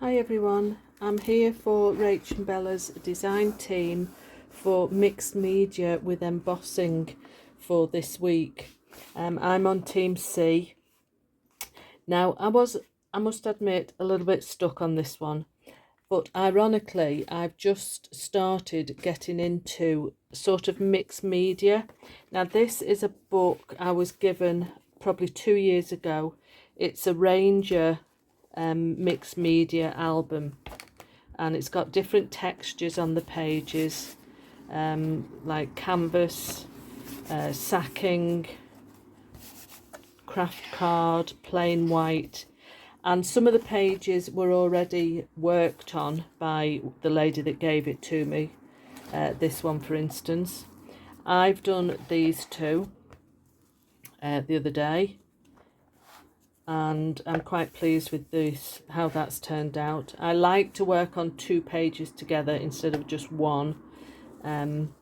Hi everyone, I'm here for Rach and Bella's design team for mixed media with embossing for this week. I'm on team C. Now I must admit, a little bit stuck on this one, but ironically I've just started getting into sort of mixed media. Now this is a book I was given probably 2 years ago. It's a Ranger mixed media album, and it's got different textures on the pages, like canvas, sacking, craft card, plain white, and some of the pages were already worked on by the lady that gave it to me. This one, for instance, I've done these two the other day, and I'm quite pleased with this, how that's turned out. I like to work on 2 pages together instead of just one. Then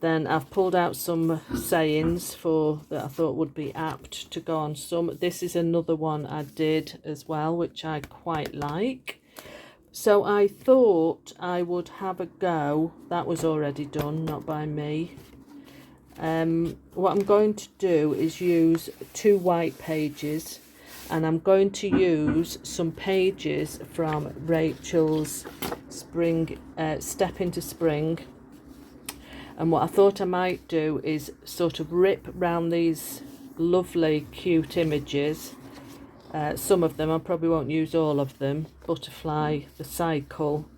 I've pulled out some sayings that I thought would be apt to go on some. This is another one I did as well, which I quite like. So I thought I would have a go. That was already done, not by me. What I'm going to do is use 2 white pages, and I'm going to use some pages from Rachel's Spring Step into Spring. And what I thought I might do is sort of rip round these lovely cute images. Some of them, I probably won't use all of them. Butterfly, the cycle,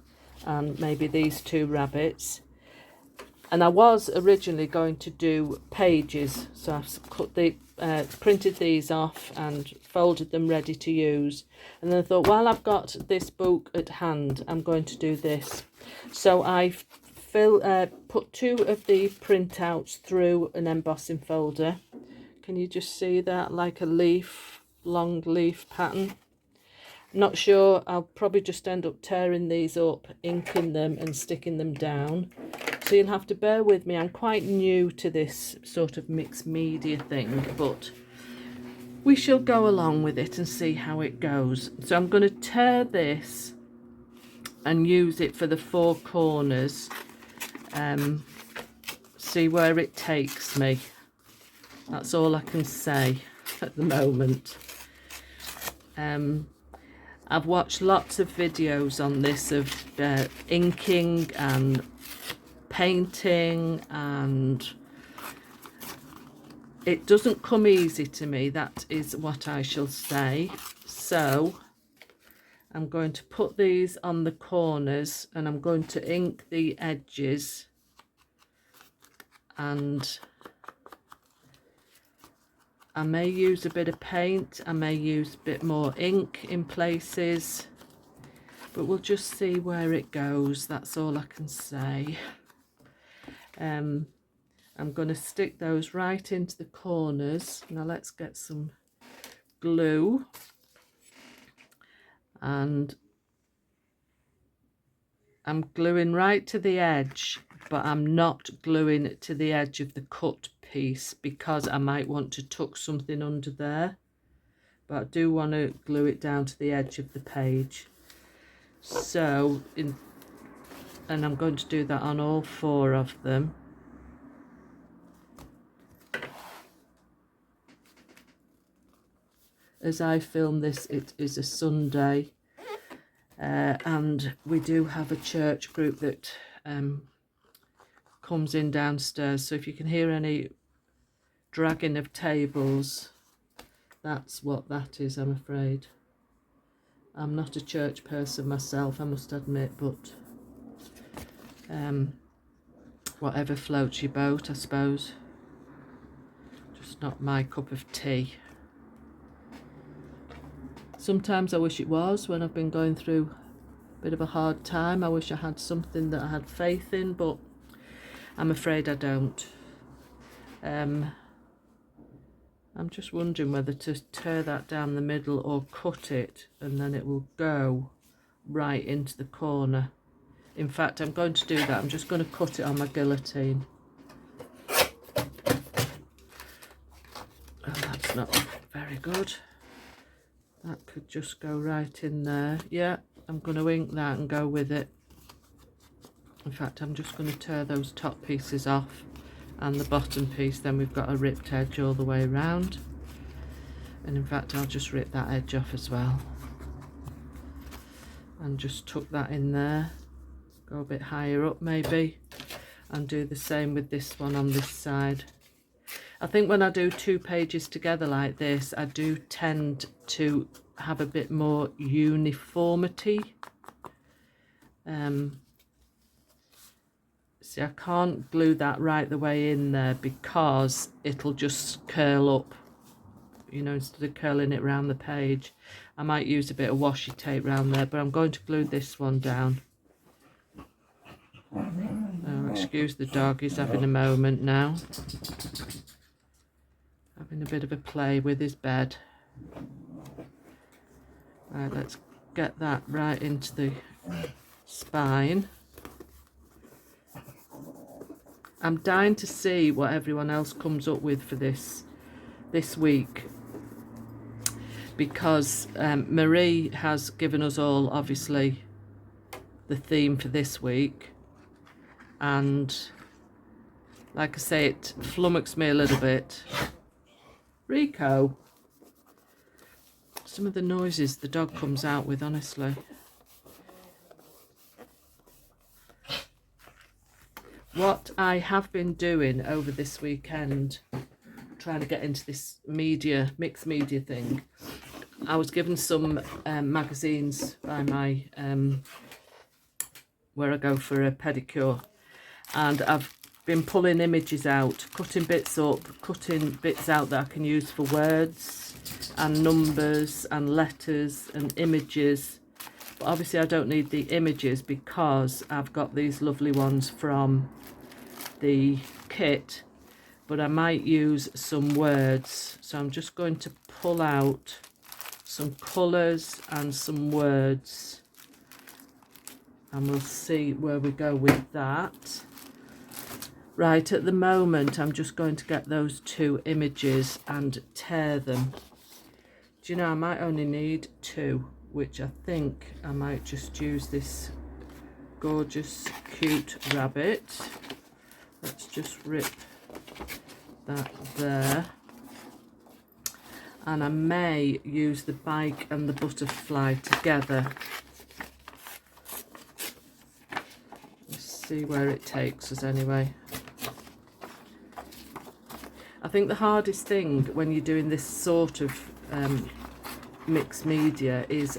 and maybe these 2 rabbits. And I was originally going to do pages, so I've printed these off and folded them ready to use. And then I thought, while I've got this book at hand, I'm going to do this. So I've put 2 of the printouts through an embossing folder. Can you just see that, like a leaf, long leaf pattern? Not sure, I'll probably just end up tearing these up, inking them and sticking them down. So you'll have to bear with me. I'm quite new to this sort of mixed media thing, but we shall go along with it and see how it goes. So I'm going to tear this and use it for the 4 corners. See where it takes me. That's all I can say at the moment. I've watched lots of videos on this of inking and painting, and it doesn't come easy to me, that is what I shall say. So I'm going to put these on the corners, and I'm going to ink the edges, and I may use a bit of paint, I may use a bit more ink in places, but we'll just see where it goes. That's all I can say. I'm going to stick those right into the corners. Now let's get some glue, and I'm gluing right to the edge, but I'm not gluing to the edge of the cut piece because I might want to tuck something under there, but I do want to glue it down to the edge of the page. So and I'm going to do that on all 4 of them. As I film this, it is a Sunday, and we do have a church group that comes in downstairs, so if you can hear any dragging of tables, that's what that is, I'm afraid. I'm not a church person myself, I must admit, but whatever floats your boat, I suppose. Just not my cup of tea. Sometimes I wish it was, when I've been going through a bit of a hard time. I wish I had something that I had faith in, but I'm afraid I don't. I'm just wondering whether to tear that down the middle or cut it, and then it will go right into the corner. In fact, I'm going to do that. I'm just going to cut it on my guillotine. Oh, that's not very good. That could just go right in there. Yeah, I'm going to ink that and go with it. In fact, I'm just going to tear those top pieces off and the bottom piece. Then we've got a ripped edge all the way around. And in fact, I'll just rip that edge off as well. And just tuck that in there. Go a bit higher up maybe. And do the same with this one on this side. I think when I do 2 pages together like this, I do tend to have a bit more uniformity. See, I can't glue that right the way in there because it'll just curl up, you know, instead of curling it around the page. I might use a bit of washi tape around there, but I'm going to glue this one down. Oh, excuse the dog, he's having a moment now. Having a bit of a play with his bed. Right, let's get that right into the spine. I'm dying to see what everyone else comes up with for this week, because Marie has given us all obviously the theme for this week, and like I say, it flummoxed me a little bit. Rico, some of the noises the dog comes out with, honestly. What I have been doing over this weekend, trying to get into this media, mixed media thing, I was given some magazines by my, where I go for a pedicure, and I've been pulling images out, cutting bits up, cutting bits out that I can use for words and numbers and letters and images. But obviously I don't need the images because I've got these lovely ones from the kit, but I might use some words. So I'm just going to pull out some colours and some words, and we'll see where we go with that. Right, at the moment I'm just going to get those 2 images and tear them. Do you know, I might only need 2, which I think I might just use this gorgeous cute rabbit. Let's just rip that there. And I may use the bike and the butterfly together. Let's see where it takes us anyway. I think the hardest thing when you're doing this sort of mixed media is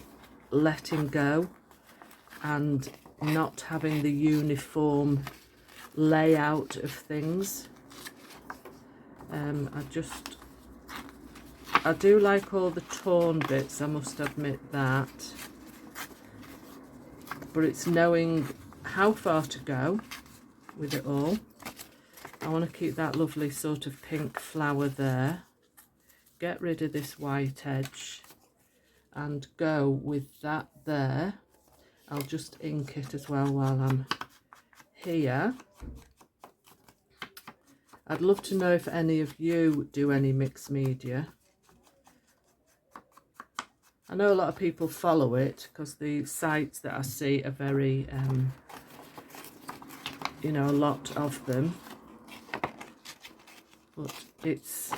letting go and not having the uniform layout of things. I do like all the torn bits, I must admit that, but it's knowing how far to go with it all. I want to keep that lovely sort of pink flower there, get rid of this white edge and go with that there. I'll just ink it as well while I'm here. I'd love to know if any of you do any mixed media. I know a lot of people follow it because the sites that I see are very, you know, a lot of them. But it's,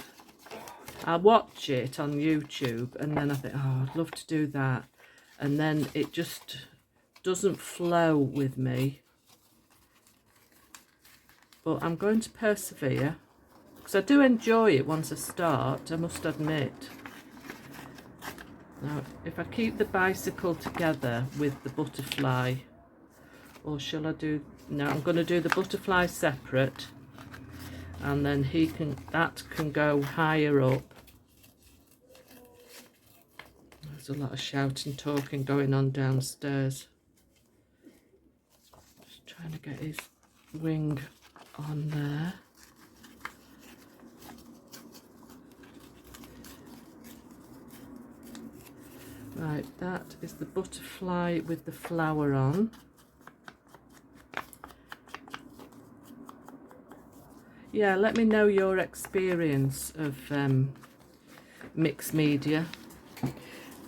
I watch it on YouTube and then I think, oh, I'd love to do that. And then it just doesn't flow with me. But I'm going to persevere because I do enjoy it once I start, I must admit. Now, if I keep the bicycle together with the butterfly, or shall I do, no, I'm going to do the butterfly separate, and then that can go higher up. There's a lot of shouting, talking going on downstairs. Just trying to get his wing on there. Right, that is the butterfly with the flower on. Yeah, let me know your experience of mixed media.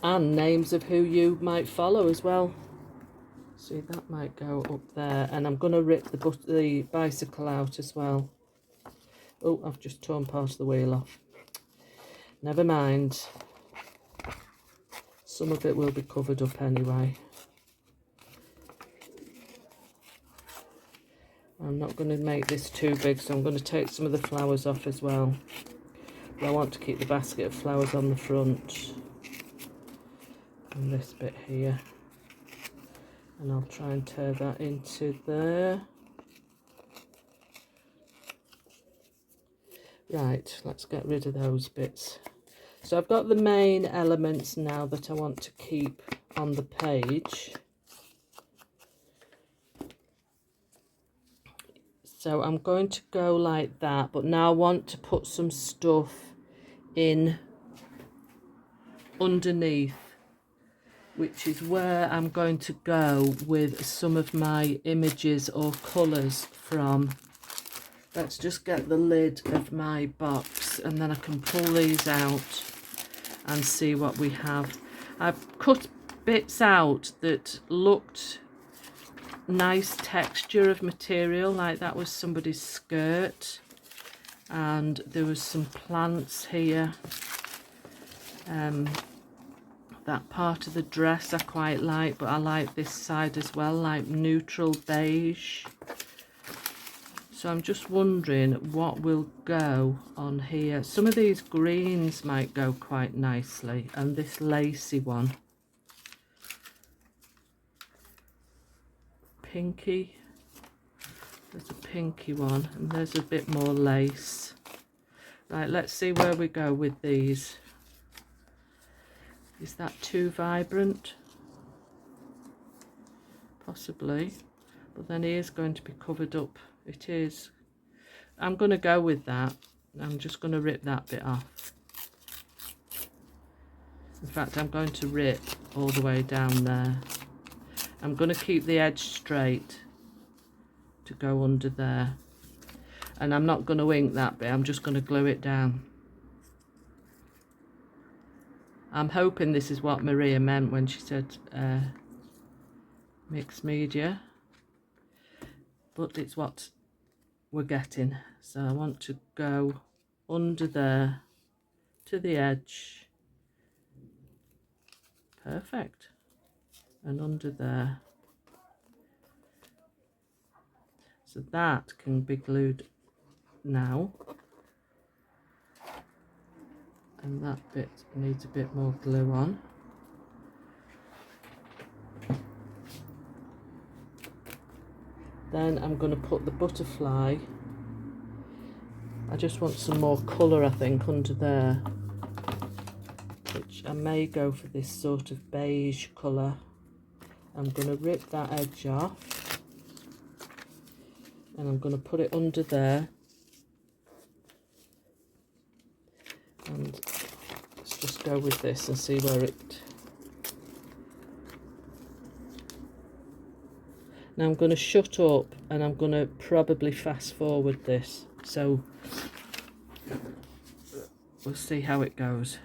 and names of who you might follow as well. See, that might go up there, and I'm going to rip the bicycle out as well. Oh, I've just torn part of the wheel off. Never mind. Some of it will be covered up anyway. I'm not going to make this too big, so I'm going to take some of the flowers off as well. But I want to keep the basket of flowers on the front. And this bit here. And I'll try and tear that into there. Right, let's get rid of those bits. So I've got the main elements now that I want to keep on the page. So I'm going to go like that, but now I want to put some stuff in underneath, which is where I'm going to go with some of my images or colours from. Let's just get the lid of my box and then I can pull these out and see what we have. I've cut bits out that looked nice texture of material, like that was somebody's skirt, and there was some plants here. That part of the dress I quite like, but I like this side as well, like neutral beige. So I'm just wondering what will go on here. Some of these greens might go quite nicely, and this lacy one. Pinky. There's a pinky one, and there's a bit more lace. Right, let's see where we go with these. Is that too vibrant? Possibly. But then he is going to be covered up. It is. I'm going to go with that. I'm just going to rip that bit off. In fact, I'm going to rip all the way down there. I'm going to keep the edge straight to go under there. And I'm not going to ink that bit. I'm just going to glue it down. I'm hoping this is what Maria meant when she said mixed media. But it's what we're getting. So I want to go under there to the edge. Perfect. And under there. So that can be glued now. And that bit needs a bit more glue on. Then I'm going to put the butterfly. I just want some more colour, I think, under there. Which I may go for this sort of beige colour. I'm going to rip that edge off. And I'm going to put it under there. And let's just go with this and see where it... Now I'm going to shut up and I'm going to probably fast forward this. So we'll see how it goes.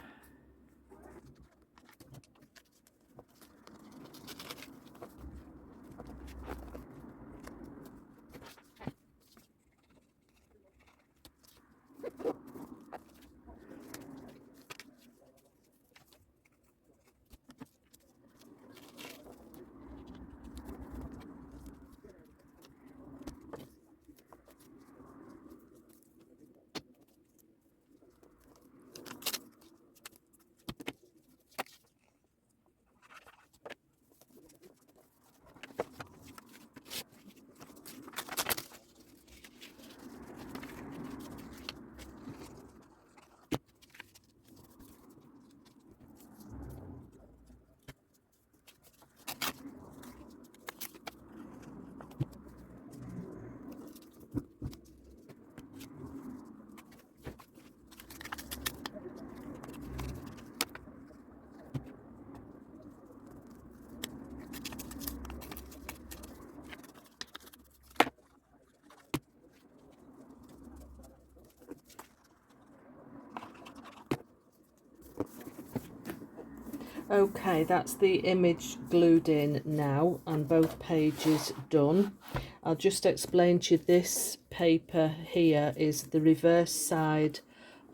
Okay, that's the image glued in now and both pages done. I'll just explain to you, this paper here is the reverse side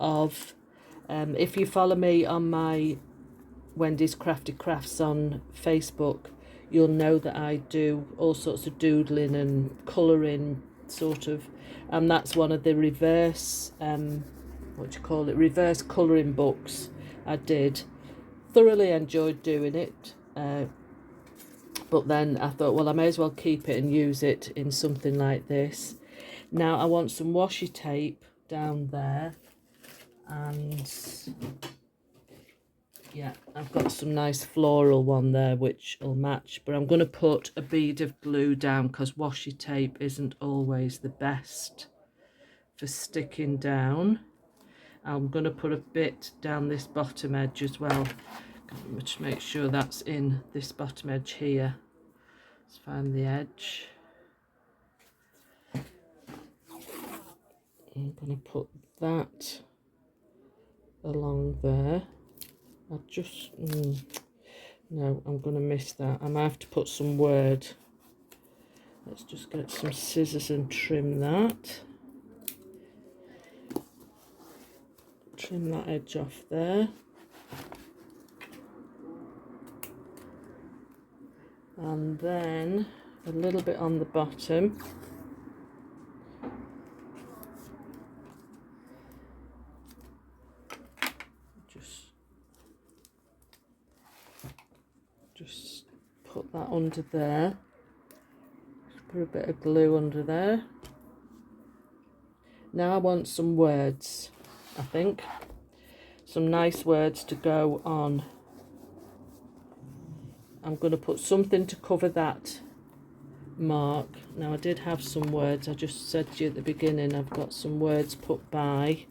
of, if you follow me on my Wendy's Crafty Crafts on Facebook, you'll know that I do all sorts of doodling and colouring sort of, and that's one of the reverse, what do you call it, reverse colouring books I did. Thoroughly enjoyed doing it, but then I thought, well, I may as well keep it and use it in something like this. Now I want some washi tape down there, and yeah, I've got some nice floral one there which will match, but I'm going to put a bead of glue down because washi tape isn't always the best for sticking down. I'm going to put a bit down this bottom edge as well. Just make sure that's in this bottom edge here. Let's find the edge. I'm going to put that along there. I'll just, no, I'm going to miss that. I might have to put some word. Let's just get some scissors and trim that. Trim that edge off there. And then a little bit on the bottom. Just put that under there. Put a bit of glue under there. Now I want some words, I think. Some nice words to go on. I'm going to put something to cover that mark. Now I did have some words, I just said to you at the beginning, I've got some words put by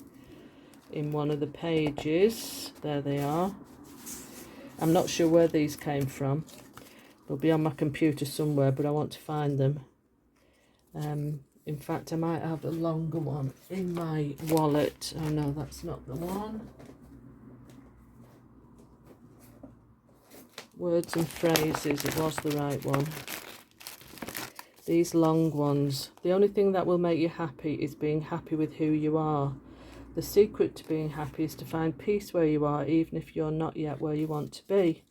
in one of the pages. There they are. I'm not sure where these came from. They'll be on my computer somewhere, but I want to find them. In fact, I might have a longer one in my wallet. Oh no, that's not the one. Words and phrases, it was the right one. These long ones. The only thing that will make you happy is being happy with who you are. The secret to being happy is to find peace where you are, even if you're not yet where you want to be.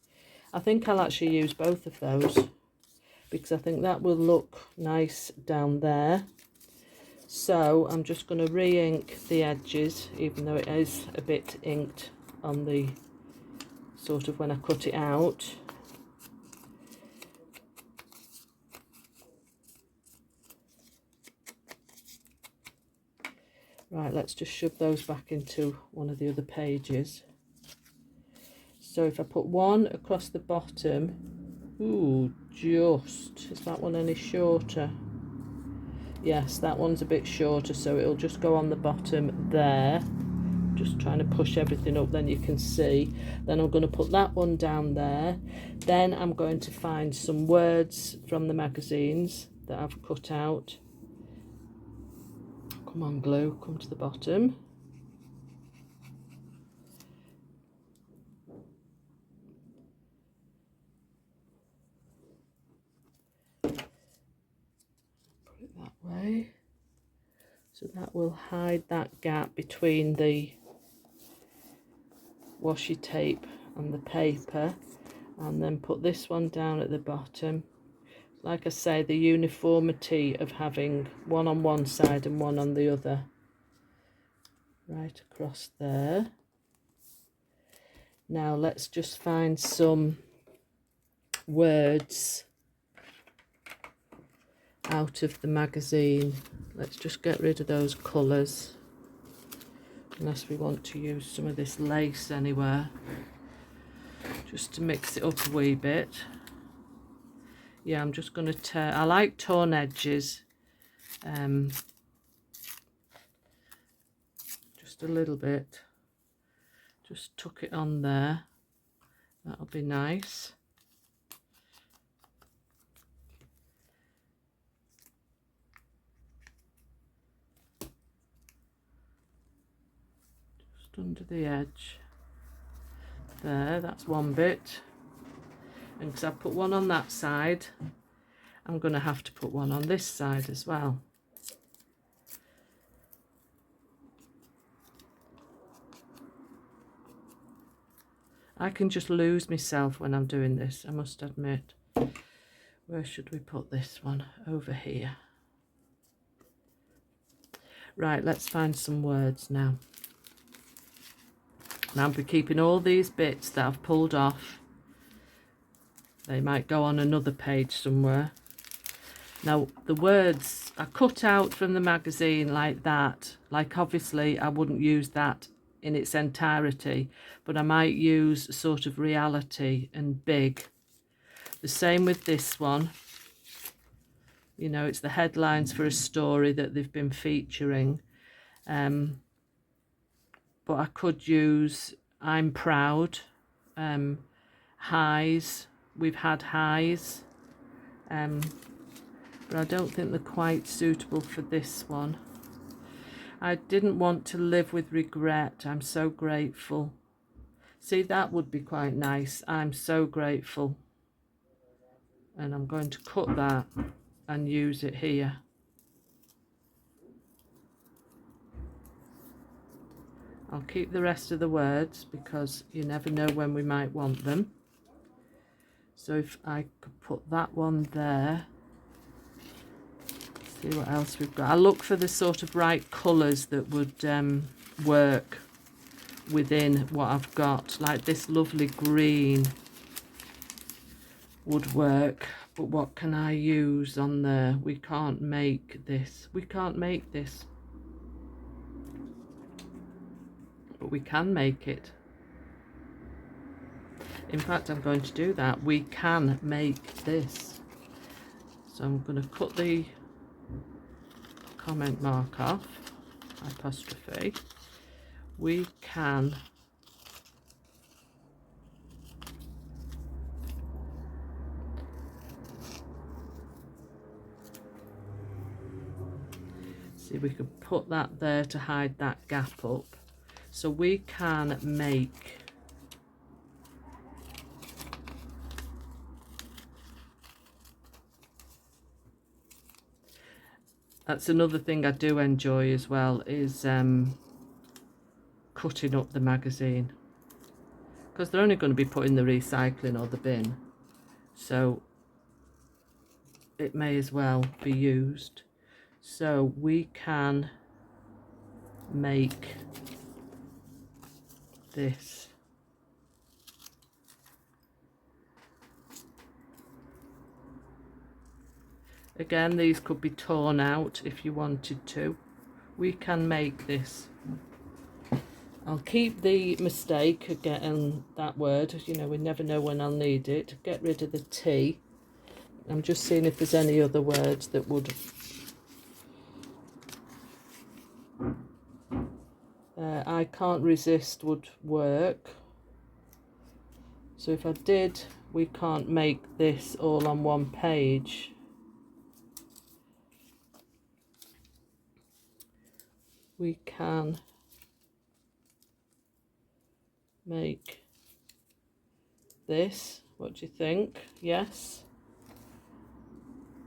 I think I'll actually use both of those because I think that will look nice down there. So I'm just going to re-ink the edges, even though it is a bit inked on the sort of when I cut it out. Right, let's just shove those back into one of the other pages. So if I put one across the bottom, is that one any shorter? Yes, that one's a bit shorter, so it'll just go on the bottom there. Just trying to push everything up, then you can see. Then I'm going to put that one down there. Then I'm going to find some words from the magazines that I've cut out. Come on, glue, come to the bottom. Put it that way. So that will hide that gap between the washi tape and the paper. And then put this one down at the bottom. Like I say, the uniformity of having one on one side and one on the other. Right across there. Now let's just find some words out of the magazine. Let's just get rid of those colours, unless we want to use some of this lace anywhere, just to mix it up a wee bit. Yeah, I'm just going to tear. I like torn edges, just a little bit. Just tuck it on there. That'll be nice. Just under the edge. There, that's one bit. And because I put one on that side, I'm going to have to put one on this side as well. I can just lose myself when I'm doing this, I must admit. Where should we put this one? Over here. Right, let's find some words now. Now I'll be keeping all these bits that I've pulled off. They might go on another page somewhere. Now the words are cut out from the magazine like that. Like obviously I wouldn't use that in its entirety, but I might use sort of reality and big. The same with this one. You know, it's the headlines for a story that they've been featuring. But I could use I'm proud, highs, we've had highs, but I don't think they're quite suitable for this one. I didn't want to live with regret, I'm so grateful. See, that would be quite nice, I'm so grateful. And I'm going to cut that and use it here. I'll keep the rest of the words because you never know when we might want them. So if I could put that one there, see what else we've got. I look for the sort of right colours that would work within what I've got. Like this lovely green would work, but what can I use on there? We can't make this. We can't make this. But we can make it. In fact, I'm going to do that. We can make this. So I'm going to cut the comment mark off, apostrophe. We can see, we could put that there to hide that gap up. So we can make that's another thing I do enjoy as well, is cutting up the magazine, because they're only going to be put in the recycling or the bin, so it may as well be used. So we can make this. Again, these could be torn out if you wanted to. We can make this. I'll keep the mistake of getting that word, you know, we never know when I'll need it. Get rid of the T. I'm just seeing if there's any other words that would I can't resist would work. So if I did, we can't make this all on one page. We can make this. What do you think? Yes.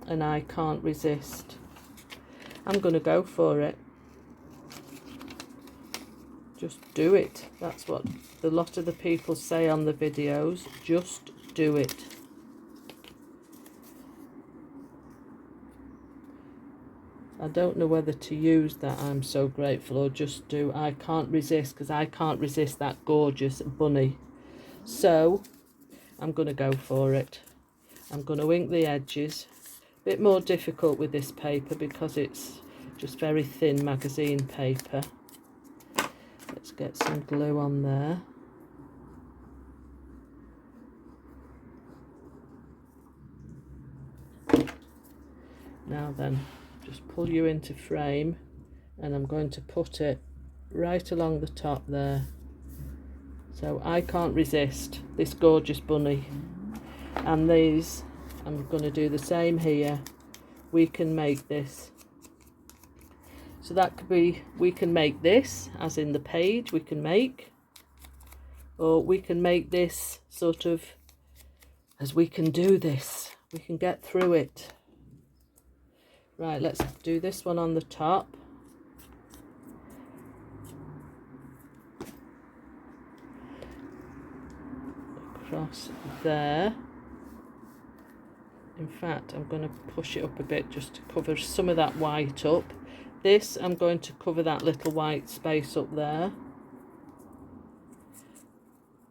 And I can't resist. I'm going to go for it. Just do it. That's what a lot of the people say on the videos. Just do it. I don't know whether to use that I'm so grateful or just do I can't resist, because I can't resist that gorgeous bunny. So I'm going to go for it. I'm going to ink the edges. A bit more difficult with this paper because it's just very thin magazine paper. Let's get some glue on there. Now then, just pull you into frame, and I'm going to put it right along the top there. So I can't resist this gorgeous bunny. And these, I'm going to do the same here. We can make this. So that could be, we can make this, as in the page we can make. or we can make this sort of, as we can do this, we can get through it. Right, let's do this one on the top. Across there. In fact, I'm going to push it up a bit just to cover some of that white up. This, I'm going to cover that little white space up there.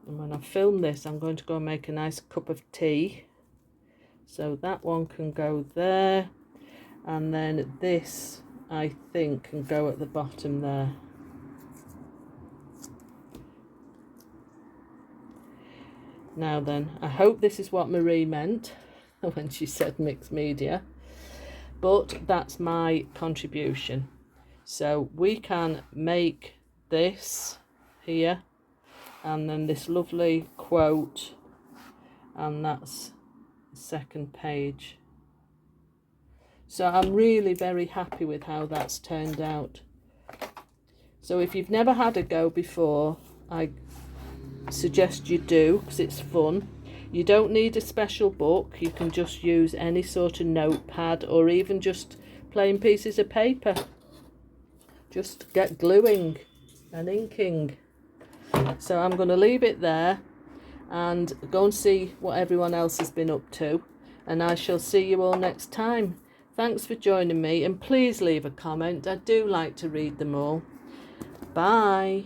And when I film this, I'm going to go and make a nice cup of tea. So that one can go there. And then this, I think, can go at the bottom there. Now then, I hope this is what Marie meant when she said mixed media. But that's my contribution. So we can make this here, and then this lovely quote, and that's the second page. So I'm really very happy with how that's turned out. So if you've never had a go before, I suggest you do, because it's fun. You don't need a special book. You can just use any sort of notepad, or even just plain pieces of paper. Just get gluing and inking. So I'm going to leave it there and go and see what everyone else has been up to, and I shall see you all next time. Thanks for joining me, and please leave a comment. I do like to read them all. Bye.